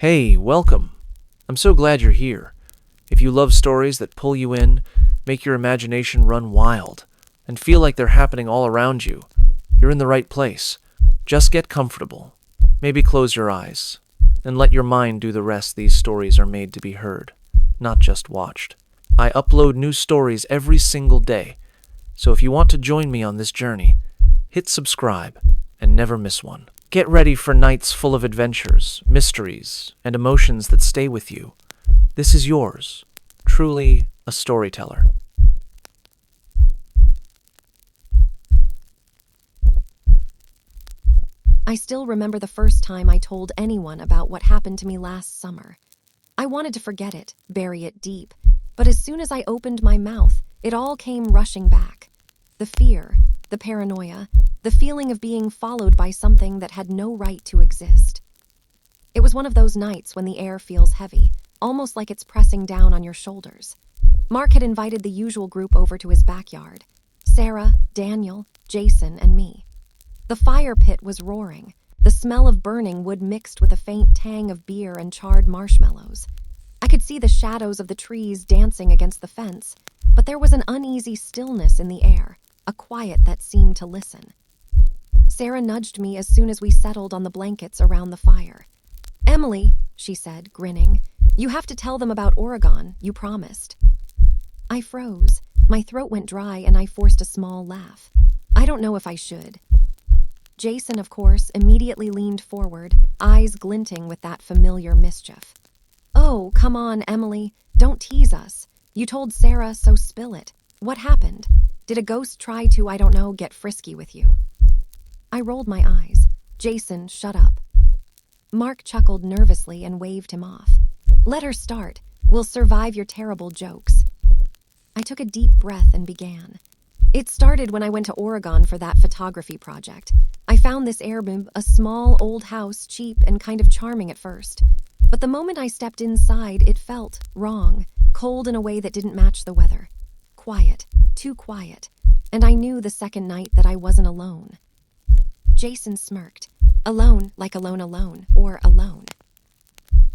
Hey, welcome. I'm so glad you're here. If you love stories that pull you in, make your imagination run wild, and feel like they're happening all around you, you're in the right place. Just get comfortable. Maybe close your eyes, and let your mind do the rest. These stories are made to be heard, not just watched. I upload new stories every single day, so if you want to join me on this journey, hit subscribe and never miss one. Get ready for nights full of adventures, mysteries, and emotions that stay with you. This is yours, truly a storyteller. I still remember the first time I told anyone about what happened to me last summer. I wanted to forget it, bury it deep, but as soon as I opened my mouth, it all came rushing back. The fear, the paranoia, the feeling of being followed by something that had no right to exist. It was one of those nights when the air feels heavy, almost like it's pressing down on your shoulders. Mark had invited the usual group over to his backyard: Sarah, Daniel, Jason, and me. The fire pit was roaring, the smell of burning wood mixed with a faint tang of beer and charred marshmallows. I could see the shadows of the trees dancing against the fence, but there was an uneasy stillness in the air, a quiet that seemed to listen. Sarah nudged me as soon as we settled on the blankets around the fire. "Emily," she said, grinning, "you have to tell them about Oregon, you promised." I froze. My throat went dry and I forced a small laugh. I don't know if I should. Jason, of course, immediately leaned forward, eyes glinting with that familiar mischief. "Oh, come on, Emily. Don't tease us. You told Sarah, so spill it. What happened? Did a ghost try to, I don't know, get frisky with you?" I rolled my eyes. "Jason, shut up." Mark chuckled nervously and waved him off. "Let her start. We'll survive your terrible jokes." I took a deep breath and began. "It started when I went to Oregon for that photography project. I found this airbnb, a small old house, cheap and kind of charming at first. But the moment I stepped inside, it felt wrong, cold in a way that didn't match the weather. Quiet, too quiet. And I knew the second night that I wasn't alone." Jason smirked. "Alone, like alone, or alone."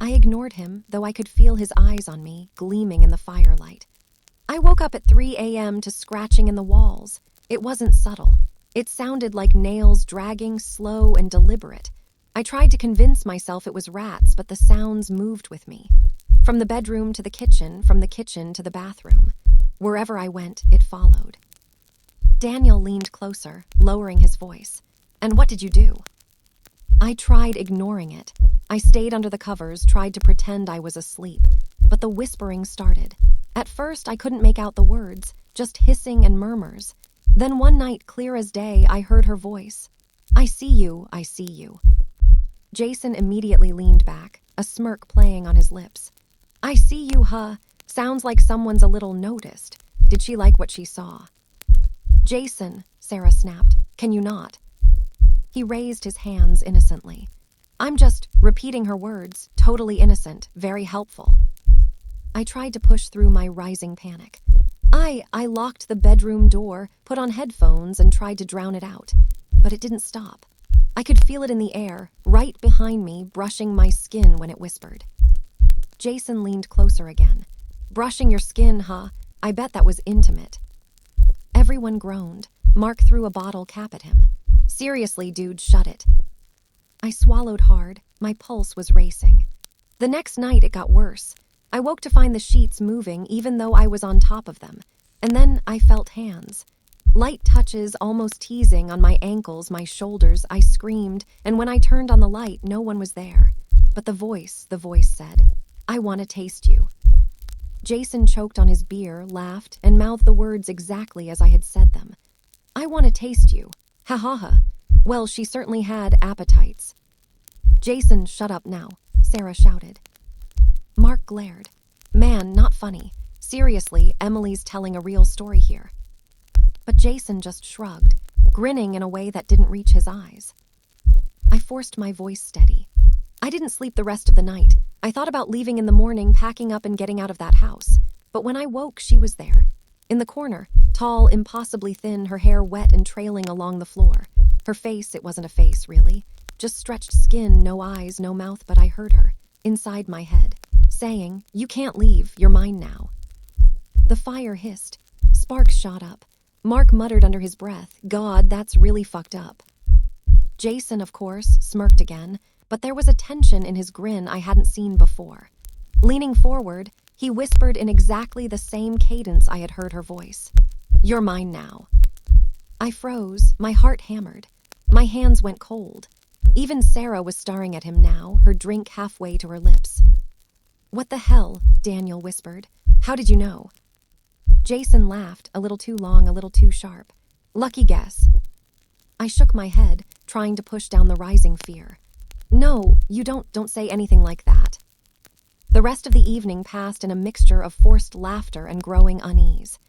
I ignored him, though I could feel his eyes on me, gleaming in the firelight. "I woke up at 3 a.m. to scratching in the walls. It wasn't subtle. It sounded like nails dragging, slow and deliberate. I tried to convince myself it was rats, but the sounds moved with me. From the bedroom to the kitchen, from the kitchen to the bathroom. Wherever I went, it followed." Daniel leaned closer, lowering his voice. "And what did you do?" I tried ignoring it. I stayed under the covers, tried to pretend I was asleep. But the whispering started. At first, I couldn't make out the words, just hissing and murmurs. Then one night, clear as day, I heard her voice. "I see you, I see you." Jason immediately leaned back, a smirk playing on his lips. "I see you, huh? Sounds like someone's a little noticed. Did she like what she saw?" "Jason," Sarah snapped, "can you not?" He raised his hands innocently. "I'm just repeating her words, totally innocent, very helpful." I tried to push through my rising panic. I locked the bedroom door, put on headphones, and tried to drown it out. But it didn't stop. I could feel it in the air, right behind me, brushing my skin when it whispered. Jason leaned closer again. "Brushing your skin, huh? I bet that was intimate." Everyone groaned. Mark threw a bottle cap at him. "Seriously, dude, shut it." I swallowed hard. My pulse was racing. The next night it got worse. I woke to find the sheets moving even though I was on top of them. And then I felt hands. Light touches, almost teasing, on my ankles, my shoulders. I screamed, and when I turned on the light, no one was there. But the voice said, "I want to taste you." Jason choked on his beer, laughed, and mouthed the words exactly as I had said them. "I want to taste you. Ha ha ha. Well, she certainly had appetites." "Jason, shut up now," Sarah shouted. Mark glared. "Man, not funny. Seriously, Emily's telling a real story here." But Jason just shrugged, grinning in a way that didn't reach his eyes. I forced my voice steady. "I didn't sleep the rest of the night. I thought about leaving in the morning, packing up and getting out of that house. But when I woke, she was there. In the corner, tall, impossibly thin, her hair wet and trailing along the floor. Her face, it wasn't a face, really. Just stretched skin, no eyes, no mouth, but I heard her. inside my head, saying, "You can't leave, you're mine now." The fire hissed. Sparks shot up. Mark muttered under his breath, "God, that's really fucked up." Jason, of course, smirked again, but there was a tension in his grin I hadn't seen before. Leaning forward, he whispered in exactly the same cadence I had heard her voice. "You're mine now." I froze, my heart hammered. My hands went cold. Even Sarah was staring at him now, her drink halfway to her lips. "What the hell?" Daniel whispered. "How did you know?" Jason laughed, a little too long, a little too sharp. "Lucky guess." I shook my head, trying to push down the rising fear. "No, you don't say anything like that." The rest of the evening passed in a mixture of forced laughter and growing unease.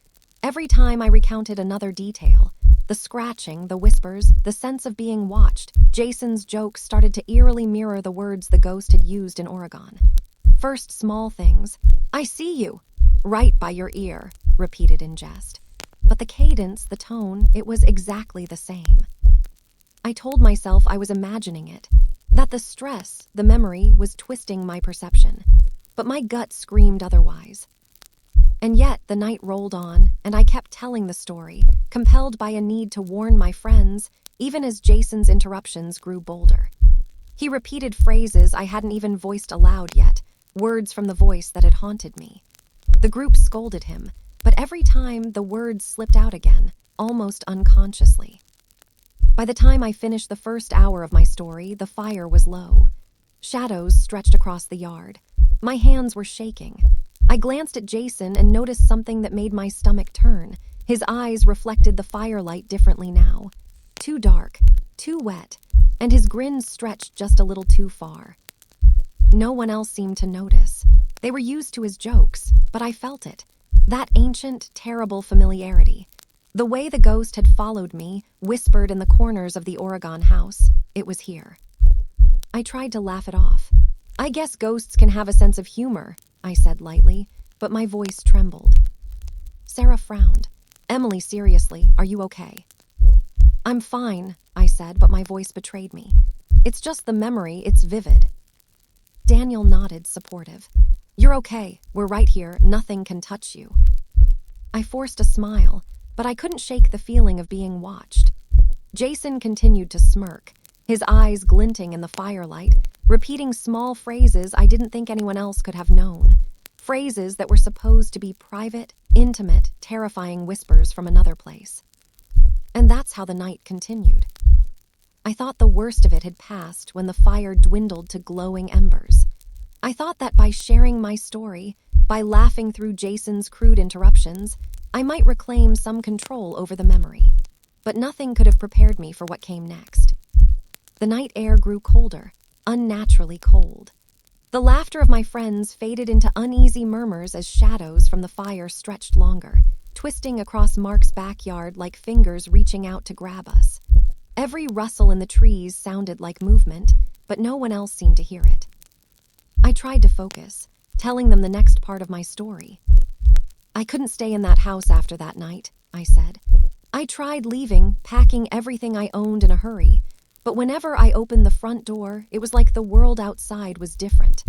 Every time I recounted another detail, the scratching, the whispers, the sense of being watched, Jason's jokes started to eerily mirror the words the ghost had used in Oregon. First small things. "I see you. Right by your ear," repeated in jest. But the cadence, the tone, it was exactly the same. I told myself I was imagining it, that the stress, the memory, was twisting my perception. But my gut screamed otherwise. And yet the night rolled on, and I kept telling the story, compelled by a need to warn my friends, even as Jason's interruptions grew bolder. He repeated phrases I hadn't even voiced aloud yet, words from the voice that had haunted me. The group scolded him, but every time the words slipped out again, almost unconsciously. By the time I finished the first hour of my story, the fire was low. Shadows stretched across the yard. My hands were shaking. I glanced at Jason and noticed something that made my stomach turn. His eyes reflected the firelight differently now. Too dark, too wet, and his grin stretched just a little too far. No one else seemed to notice. They were used to his jokes, but I felt it. That ancient, terrible familiarity. The way the ghost had followed me, whispered in the corners of the Oregon house, it was here. I tried to laugh it off. "I guess ghosts can have a sense of humor," I said lightly, but my voice trembled. Sarah frowned. "Emily, seriously, are you okay?" "I'm fine," I said, but my voice betrayed me. "It's just the memory, it's vivid." Daniel nodded, supportive. "You're okay, we're right here, nothing can touch you." I forced a smile, but I couldn't shake the feeling of being watched. Jason continued to smirk, his eyes glinting in the firelight, repeating small phrases I didn't think anyone else could have known. Phrases that were supposed to be private, intimate, terrifying whispers from another place. And that's how the night continued. I thought the worst of it had passed when the fire dwindled to glowing embers. I thought that by sharing my story, by laughing through Jason's crude interruptions, I might reclaim some control over the memory. But nothing could have prepared me for what came next. The night air grew colder, unnaturally cold. The laughter of my friends faded into uneasy murmurs as shadows from the fire stretched longer, twisting across Mark's backyard like fingers reaching out to grab us. Every rustle in the trees sounded like movement, but no one else seemed to hear it. I tried to focus, telling them the next part of my story. "I couldn't stay in that house after that night," I said. "I tried leaving, packing everything I owned in a hurry, but whenever I opened the front door, it was like the world outside was different.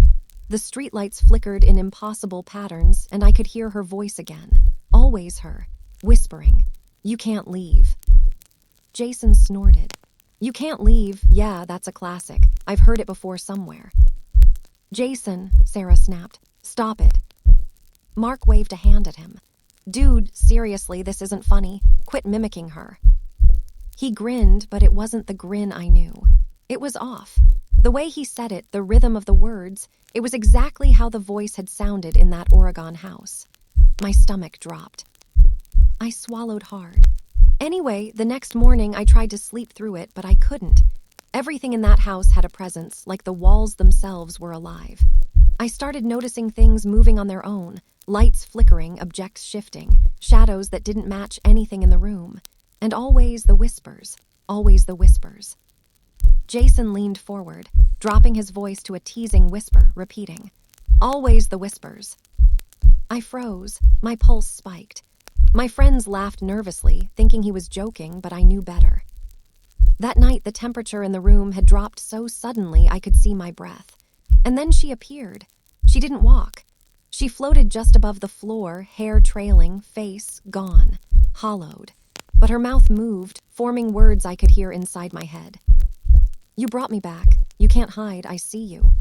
The streetlights flickered in impossible patterns, and I could hear her voice again, always her, whispering, 'You can't leave.'" Jason snorted. "You can't leave, yeah, that's a classic. I've heard it before somewhere." "Jason," Sarah snapped, "stop it." Mark waved a hand at him. "Dude, seriously, this isn't funny. Quit mimicking her." He grinned, but it wasn't the grin I knew. It was off. The way he said it, the rhythm of the words, it was exactly how the voice had sounded in that Oregon house. My stomach dropped. I swallowed hard. Anyway, the next morning I tried to sleep through it, but I couldn't. Everything in that house had a presence, like the walls themselves were alive. I started noticing things moving on their own, lights flickering, objects shifting, shadows that didn't match anything in the room. And always the whispers, always the whispers. Jason leaned forward, dropping his voice to a teasing whisper, repeating, "Always the whispers." I froze, my pulse spiked. My friends laughed nervously, thinking he was joking, but I knew better. That night, the temperature in the room had dropped so suddenly I could see my breath. And then she appeared. She didn't walk. She floated just above the floor, hair trailing, face gone, hollowed. But her mouth moved, forming words I could hear inside my head. "You brought me back. You can't hide. I see you."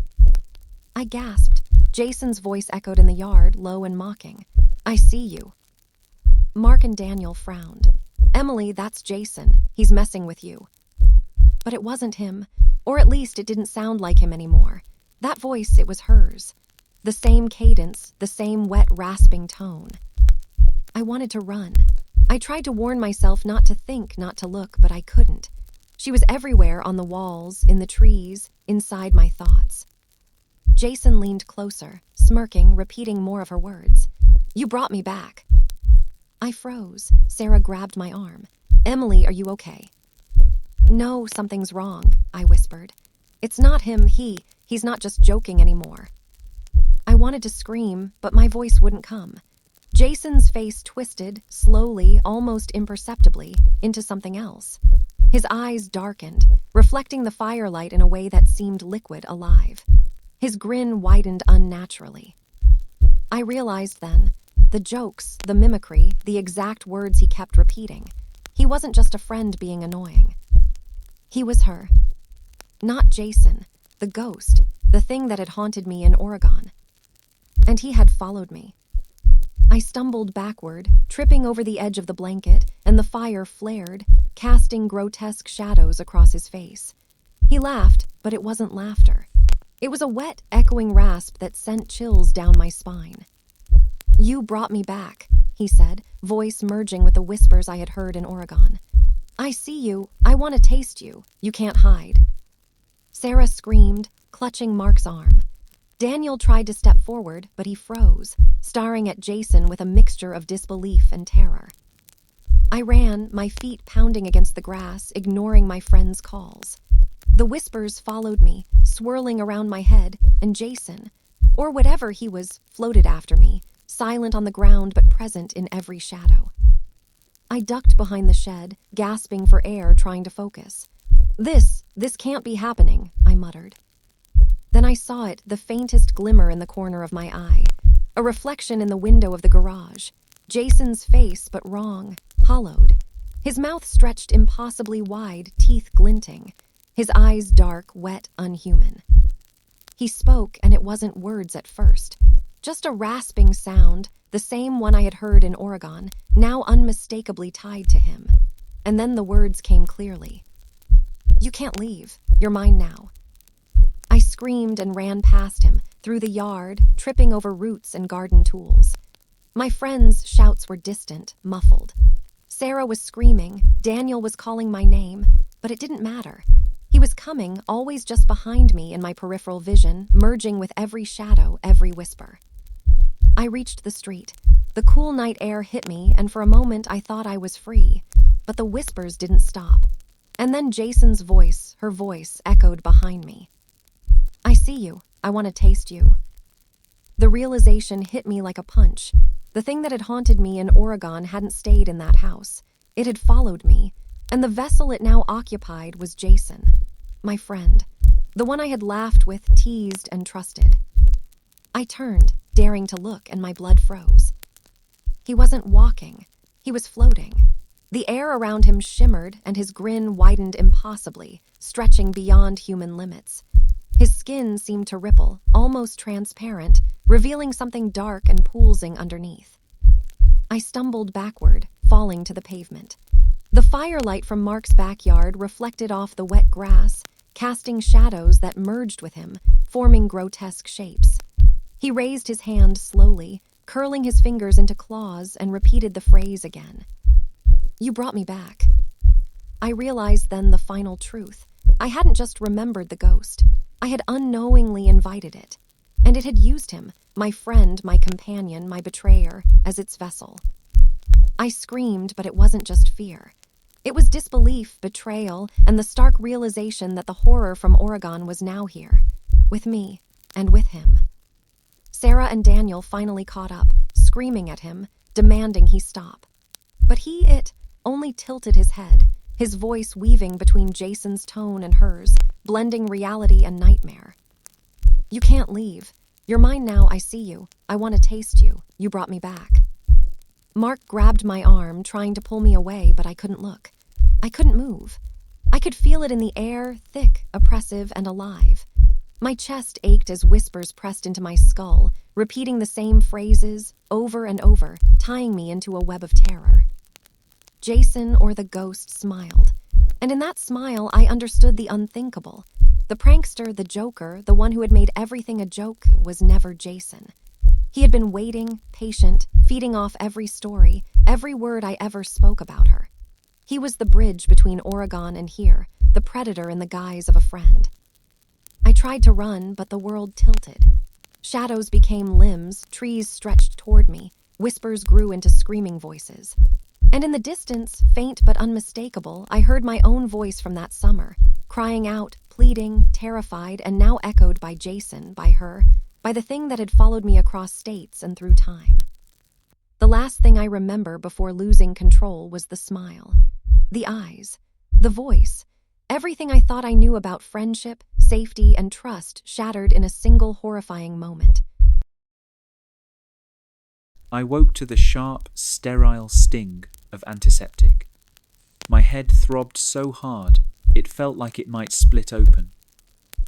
I gasped. Jason's voice echoed in the yard, low and mocking. "I see you." Mark and Daniel frowned. "Emily, that's Jason. He's messing with you." But it wasn't him, or at least it didn't sound like him anymore. That voice, it was hers. The same cadence, the same wet, rasping tone. I wanted to run. I tried to warn myself not to think, not to look, but I couldn't. She was everywhere, on the walls, in the trees, inside my thoughts. Jason leaned closer, smirking, repeating more of her words. "You brought me back." I froze. Sarah grabbed my arm. "Emily, are you okay?" "No, something's wrong," I whispered. "It's not him, he's not just joking anymore." I wanted to scream, but my voice wouldn't come. Jason's face twisted, slowly, almost imperceptibly, into something else. His eyes darkened, reflecting the firelight in a way that seemed liquid, alive. His grin widened unnaturally. I realized then, the jokes, the mimicry, the exact words he kept repeating. He wasn't just a friend being annoying. He was her. Not Jason, the ghost, the thing that had haunted me in Oregon. And he had followed me. I stumbled backward, tripping over the edge of the blanket, and the fire flared, casting grotesque shadows across his face. He laughed, but it wasn't laughter. It was a wet, echoing rasp that sent chills down my spine. "You brought me back," he said, voice merging with the whispers I had heard in Oregon. "I see you. I want to taste you. You can't hide." Sarah screamed, clutching Mark's arm. Daniel tried to step forward, but he froze, staring at Jason with a mixture of disbelief and terror. I ran, my feet pounding against the grass, ignoring my friend's calls. The whispers followed me, swirling around my head, and Jason, or whatever he was, floated after me, silent on the ground but present in every shadow. I ducked behind the shed, gasping for air, trying to focus. This can't be happening," I muttered. Then I saw it, the faintest glimmer in the corner of my eye. A reflection in the window of the garage. Jason's face, but wrong, hollowed. His mouth stretched impossibly wide, teeth glinting. His eyes dark, wet, unhuman. He spoke, and it wasn't words at first. Just a rasping sound, the same one I had heard in Oregon, now unmistakably tied to him. And then the words came clearly. "You can't leave. You're mine now." I screamed and ran past him, through the yard, tripping over roots and garden tools. My friends' shouts were distant, muffled. Sarah was screaming, Daniel was calling my name, but it didn't matter. He was coming, always just behind me in my peripheral vision, merging with every shadow, every whisper. I reached the street. The cool night air hit me, and for a moment I thought I was free. But the whispers didn't stop. And then Jason's voice, her voice, echoed behind me. "I see you. I want to taste you." The realization hit me like a punch. The thing that had haunted me in Oregon hadn't stayed in that house. It had followed me, and the vessel it now occupied was Jason, my friend, the one I had laughed with, teased, and trusted. I turned, daring to look, and my blood froze. He wasn't walking. He was floating. The air around him shimmered, and his grin widened impossibly, stretching beyond human limits. His skin seemed to ripple, almost transparent, revealing something dark and poolsing underneath. I stumbled backward, falling to the pavement. The firelight from Mark's backyard reflected off the wet grass, casting shadows that merged with him, forming grotesque shapes. He raised his hand slowly, curling his fingers into claws, and repeated the phrase again. "You brought me back." I realized then the final truth. I hadn't just remembered the ghost. I had unknowingly invited it. And it had used him, my friend, my companion, my betrayer, as its vessel. I screamed, but it wasn't just fear. It was disbelief, betrayal, and the stark realization that the horror from Oregon was now here, with me, and with him. Sarah and Daniel finally caught up, screaming at him, demanding he stop. But it only tilted his head, his voice weaving between Jason's tone and hers, blending reality and nightmare. You can't leave. You're mine now, I see you. I want to taste you. You brought me back. Mark grabbed my arm, trying to pull me away, but I couldn't look. I couldn't move. I could feel it in the air, thick, oppressive, and alive. My chest ached as whispers pressed into my skull, repeating the same phrases over and over, tying me into a web of terror. Jason, or the ghost, smiled. And in that smile, I understood the unthinkable. The prankster, the joker, the one who had made everything a joke, was never Jason. He had been waiting, patient, feeding off every story, every word I ever spoke about her. He was the bridge between Oregon and here, the predator in the guise of a friend. I tried to run, but the world tilted. Shadows became limbs, trees stretched toward me, whispers grew into screaming voices. And in the distance, faint but unmistakable, I heard my own voice from that summer, crying out, pleading, terrified, and now echoed by Jason, by her, by the thing that had followed me across states and through time. The last thing I remember before losing control was the smile, the eyes, the voice. Everything I thought I knew about friendship, safety, and trust shattered in a single horrifying moment. I woke to the sharp, sterile sting of antiseptic. My head throbbed so hard, it felt like it might split open.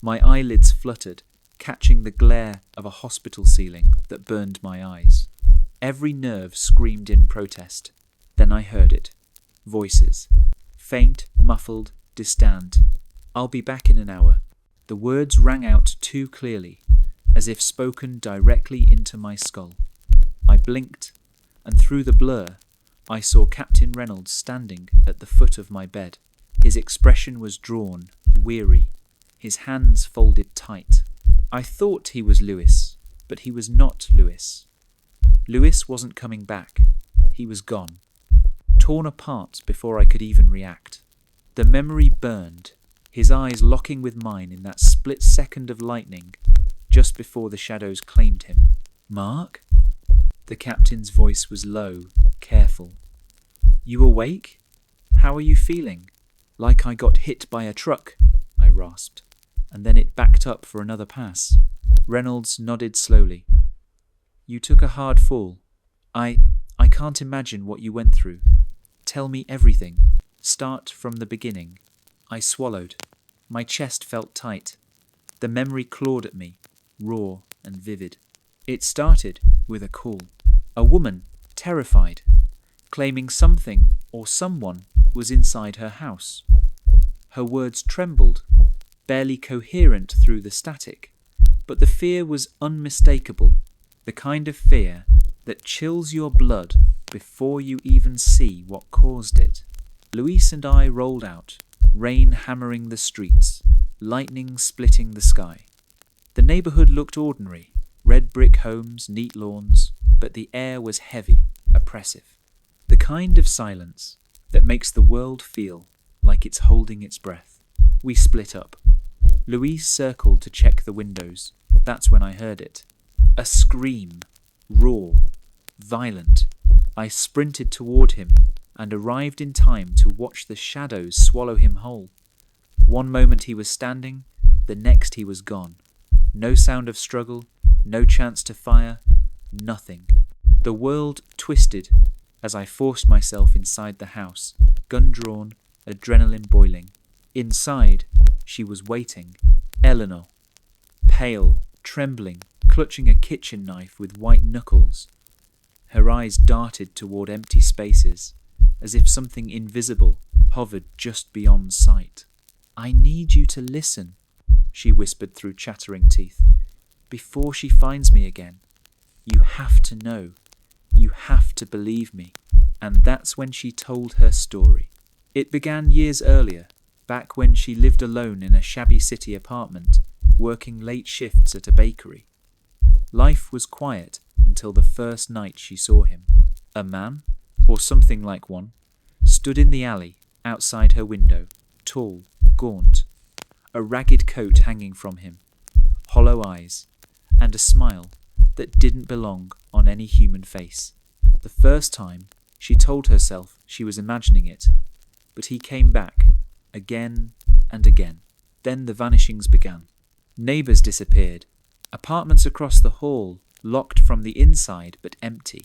My eyelids fluttered, catching the glare of a hospital ceiling that burned my eyes. Every nerve screamed in protest. Then I heard it. Voices. Faint, muffled, distant. I'll be back in an hour. The words rang out too clearly, as if spoken directly into my skull. I blinked, and through the blur, I saw Captain Reynolds standing at the foot of my bed. His expression was drawn, weary, his hands folded tight. I thought he was Lewis, but he was not Lewis. Lewis wasn't coming back. He was gone, torn apart before I could even react. The memory burned, his eyes locking with mine in that split second of lightning, just before the shadows claimed him. "Mark?" The captain's voice was low, careful. "You awake? How are you feeling?" "Like I got hit by a truck," I rasped, and then it backed up for another pass. Reynolds nodded slowly. "You took a hard fall. I can't imagine what you went through. Tell me everything. Start from the beginning." I swallowed. My chest felt tight. The memory clawed at me, raw and vivid. It started with a call. A woman, terrified, claiming something or someone was inside her house. Her words trembled, barely coherent through the static, but the fear was unmistakable, the kind of fear that chills your blood before you even see what caused it. Luis and I rolled out, rain hammering the streets, lightning splitting the sky. The neighborhood looked ordinary, red brick homes, neat lawns, but the air was heavy, oppressive. The kind of silence that makes the world feel like it's holding its breath. We split up. Luis circled to check the windows. That's when I heard it. A scream, raw, violent. I sprinted toward him and arrived in time to watch the shadows swallow him whole. One moment he was standing, the next he was gone. No sound of struggle, no chance to fire, nothing. The world twisted as I forced myself inside the house, gun drawn, adrenaline boiling. Inside, she was waiting. Eleanor, pale, trembling, clutching a kitchen knife with white knuckles. Her eyes darted toward empty spaces, as if something invisible hovered just beyond sight. "I need you to listen," she whispered through chattering teeth. "Before she finds me again, you have to know. You have to believe me." And that's when she told her story. It began years earlier, back when she lived alone in a shabby city apartment, working late shifts at a bakery. Life was quiet until the first night she saw him. A man, or something like one, stood in the alley outside her window, tall, gaunt, a ragged coat hanging from him, hollow eyes, and a smile that didn't belong on any human face. The first time, she told herself she was imagining it, but he came back, again and again. Then the vanishings began. Neighbours disappeared, Apartments across the hall, locked from the inside but empty.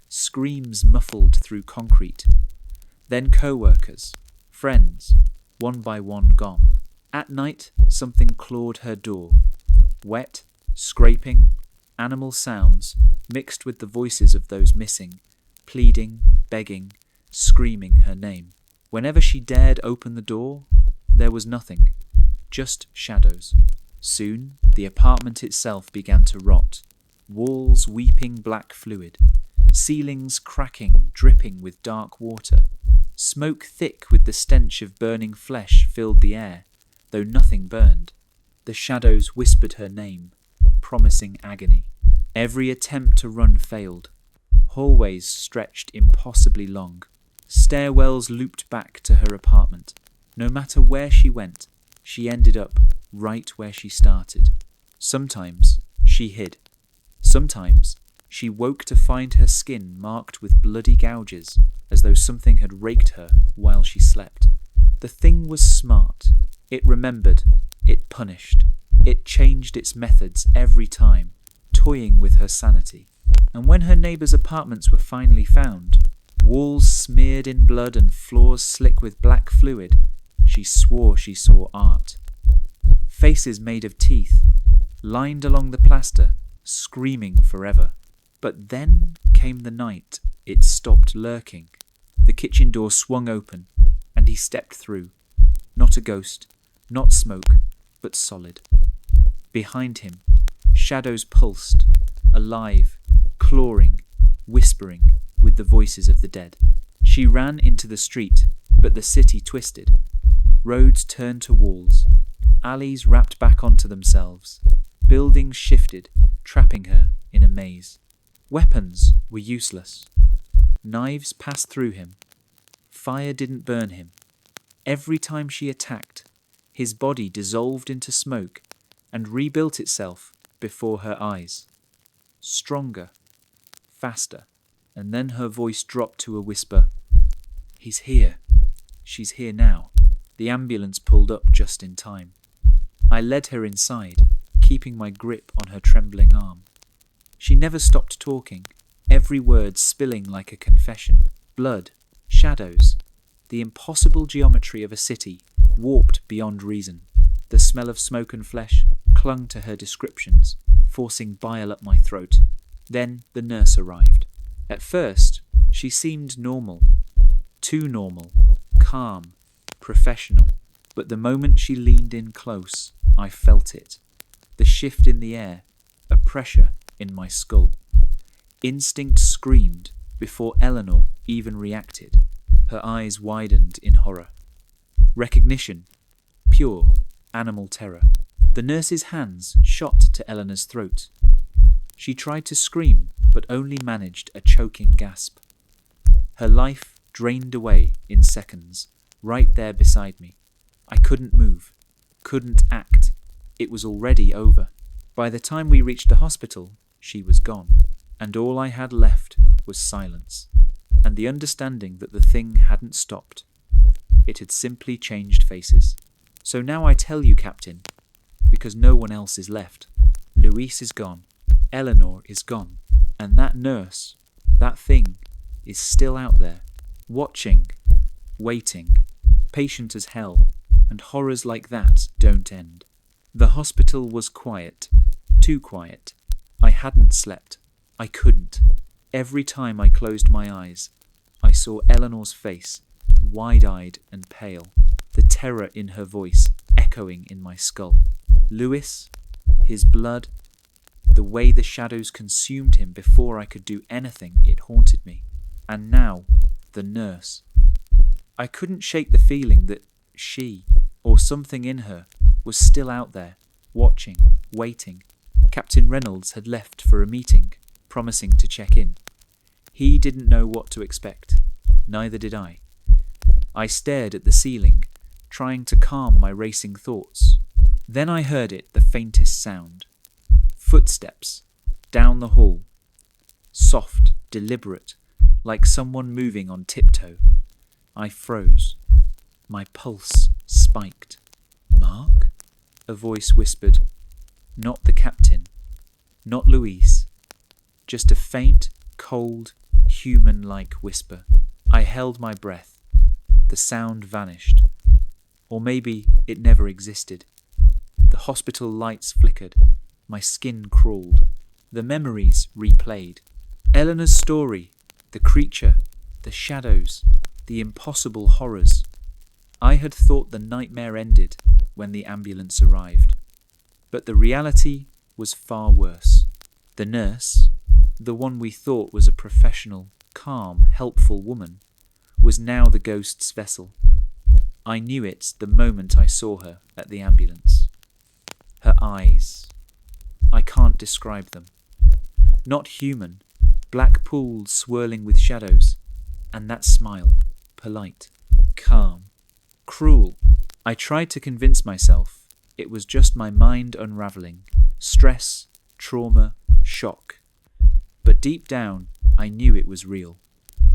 Screams muffled through concrete. Then co-workers, friends, one by one gone. At night, something clawed her door. Wet, scraping, animal sounds mixed with the voices of those missing, pleading, begging, screaming her name. Whenever she dared open the door, there was nothing, just shadows. Soon, the apartment itself began to rot, walls weeping black fluid, ceilings cracking, dripping with dark water. Smoke thick with the stench of burning flesh filled the air, though nothing burned. The shadows whispered her name, promising agony. Every attempt to run failed. Hallways stretched impossibly long. Stairwells looped back to her apartment. No matter where she went, she ended up right where she started. Sometimes she hid. Sometimes she woke to find her skin marked with bloody gouges, as though something had raked her while she slept. The thing was smart. It remembered. It punished. It changed its methods every time, toying with her sanity. And when her neighbours' apartments were finally found, walls smeared in blood and floors slick with black fluid, she swore she saw art. Faces made of teeth, lined along the plaster, screaming forever. But then came the night it stopped lurking. The kitchen door swung open, and he stepped through. Not a ghost, not smoke, but solid. Behind him, shadows pulsed, alive, clawing, whispering with the voices of the dead. She ran into the street, but the city twisted. Roads turned to walls. Alleys wrapped back onto themselves. Buildings shifted, trapping her in a maze. Weapons were useless. Knives passed through him. Fire didn't burn him. Every time she attacked, his body dissolved into smoke and rebuilt itself before her eyes. Stronger, faster, and then her voice dropped to a whisper. He's here. She's here now. The ambulance pulled up just in time. I led her inside, keeping my grip on her trembling arm. She never stopped talking, every word spilling like a confession. Blood, shadows, the impossible geometry of a city, warped beyond reason. The smell of smoke and flesh clung to her descriptions, forcing bile up my throat. Then the nurse arrived. At first, she seemed normal. Too normal, calm, professional. But the moment she leaned in close, I felt it. The shift in the air, a pressure in my skull. Instinct screamed before Eleanor even reacted. Her eyes widened in horror. Recognition, pure animal terror. The nurse's hands shot to Eleanor's throat. She tried to scream, but only managed a choking gasp. Her life drained away in seconds, right there beside me. I couldn't move, couldn't act. It was already over. By the time we reached the hospital, she was gone, and all I had left was silence, and the understanding that the thing hadn't stopped. It had simply changed faces. So now I tell you, Captain, because no one else is left. Luis is gone, Eleanor is gone, and that nurse, that thing, is still out there, watching, waiting, patient as hell, and horrors like that don't end. The hospital was quiet, too quiet. I hadn't slept. I couldn't. Every time I closed my eyes, I saw Eleanor's face, wide-eyed and pale, the terror in her voice echoing in my skull. Luis, his blood, the way the shadows consumed him before I could do anything, it haunted me. And now, the nurse. I couldn't shake the feeling that she, or something in her, was still out there, watching, waiting. Captain Reynolds had left for a meeting, promising to check in. He didn't know what to expect. Neither did I. I stared at the ceiling, trying to calm my racing thoughts. Then I heard it, the faintest sound. Footsteps, down the hall. Soft, deliberate, like someone moving on tiptoe. I froze. My pulse spiked. Mark? A voice whispered. Not the captain, not Louise, just a faint, cold, human-like whisper. I held my breath. The sound vanished. Or maybe it never existed. The hospital lights flickered. My skin crawled. The memories replayed. Eleanor's story, the creature, the shadows, the impossible horrors. I had thought the nightmare ended when the ambulance arrived. But the reality was far worse. The nurse, the one we thought was a professional, calm, helpful woman, was now the ghost's vessel. I knew it the moment I saw her at the ambulance. Her eyes. I can't describe them. Not human, black pools swirling with shadows, and that smile, polite, calm, cruel. I tried to convince myself it was just my mind unraveling, stress, trauma, shock. But deep down, I knew it was real.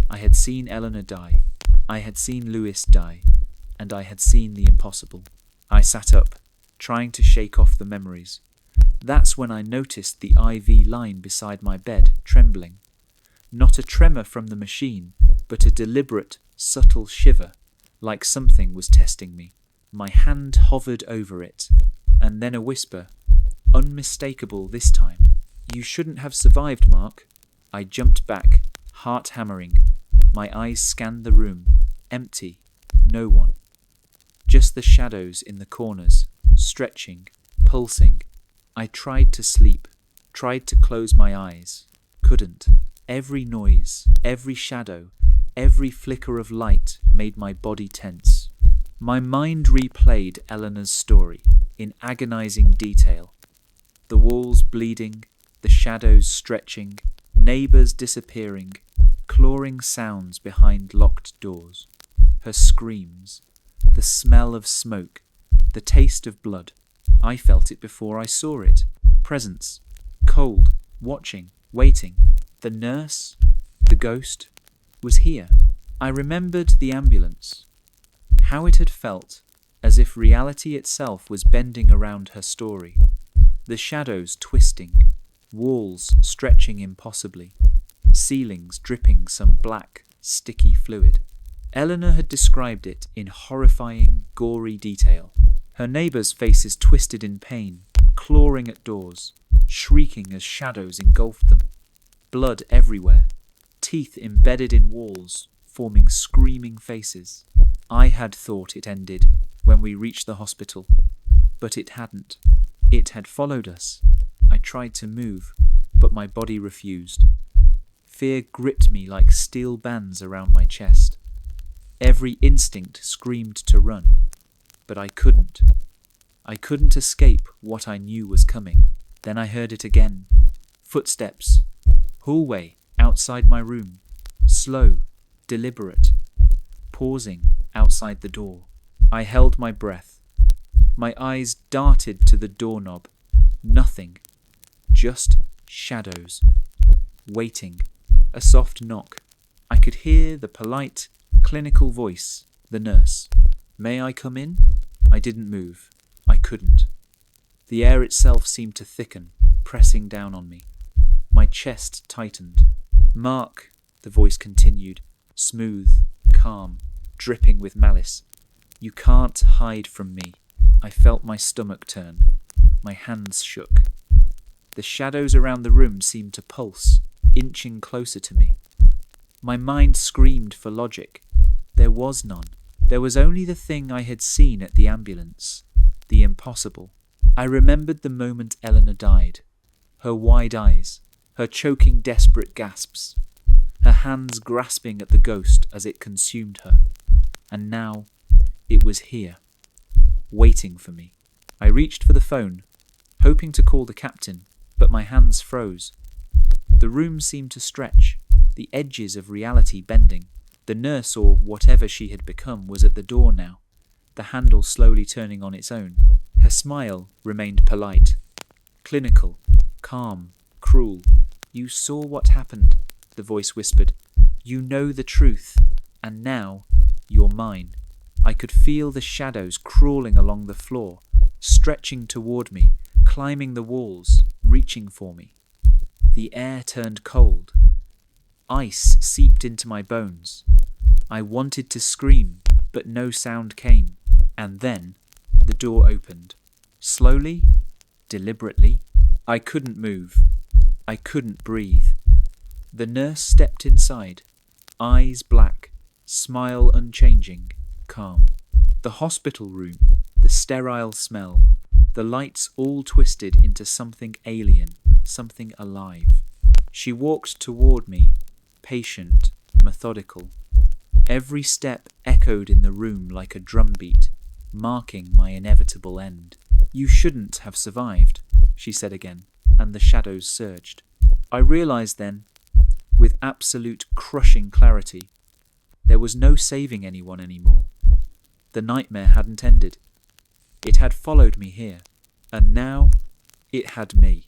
I had seen Eleanor die, I had seen Louis die, and I had seen the impossible. I sat up, trying to shake off the memories. That's when I noticed the IV line beside my bed trembling. Not a tremor from the machine, but a deliberate, subtle shiver, like something was testing me. My hand hovered over it, and then a whisper, unmistakable this time. "You shouldn't have survived, Mark." I jumped back, heart hammering. My eyes scanned the room. Empty. No one. Just the shadows in the corners, stretching, pulsing. I tried to sleep, tried to close my eyes. Couldn't. Every noise, every shadow, every flicker of light made my body tense. My mind replayed Eleanor's story in agonizing detail. The walls bleeding, the shadows stretching, neighbors disappearing, clawing sounds behind locked doors. Her screams, the smell of smoke, the taste of blood. I felt it before I saw it. Presence, cold, watching, waiting. The nurse, the ghost, was here. I remembered the ambulance, how it had felt, as if reality itself was bending around her story. The shadows twisting, walls stretching impossibly, ceilings dripping some black, sticky fluid. Eleanor had described it in horrifying, gory detail. Her neighbors' faces twisted in pain, clawing at doors, shrieking as shadows engulfed them. Blood everywhere, teeth embedded in walls, forming screaming faces. I had thought it ended when we reached the hospital, but it hadn't. It had followed us. I tried to move, but my body refused. Fear gripped me like steel bands around my chest. Every instinct screamed to run, but I couldn't. I couldn't escape what I knew was coming. Then I heard it again. Footsteps. Hallway outside my room. Slow, deliberate. Pausing outside the door. I held my breath. My eyes darted to the doorknob. Nothing. Just shadows. Waiting. A soft knock. I could hear the polite, clinical voice, the nurse. "May I come in?" I didn't move. I couldn't. The air itself seemed to thicken, pressing down on me. My chest tightened. "Mark," the voice continued, smooth, calm, dripping with malice. "You can't hide from me." I felt my stomach turn. My hands shook. The shadows around the room seemed to pulse, inching closer to me. My mind screamed for logic. There was none. There was only the thing I had seen at the ambulance, the impossible. I remembered the moment Eleanor died. Her wide eyes, her choking desperate gasps, her hands grasping at the ghost as it consumed her. And now, it was here, waiting for me. I reached for the phone, hoping to call the captain, but my hands froze. The room seemed to stretch, the edges of reality bending. The nurse, or whatever she had become, was at the door now, the handle slowly turning on its own. Her smile remained polite, clinical, calm, cruel. "You saw what happened," the voice whispered. "You know the truth, and now you're mine." I could feel the shadows crawling along the floor, stretching toward me, climbing the walls, reaching for me. The air turned cold. Ice seeped into my bones. I wanted to scream, but no sound came. And then the door opened. Slowly, deliberately. I couldn't move. I couldn't breathe. The nurse stepped inside, eyes black, smile unchanging, calm. The hospital room, the sterile smell, the lights all twisted into something alien, something alive. She walked toward me, patient, methodical. Every step echoed in the room like a drumbeat, marking my inevitable end. "You shouldn't have survived," she said again, and the shadows surged. I realized then, with absolute crushing clarity, there was no saving anyone anymore. The nightmare hadn't ended. It had followed me here, and now it had me.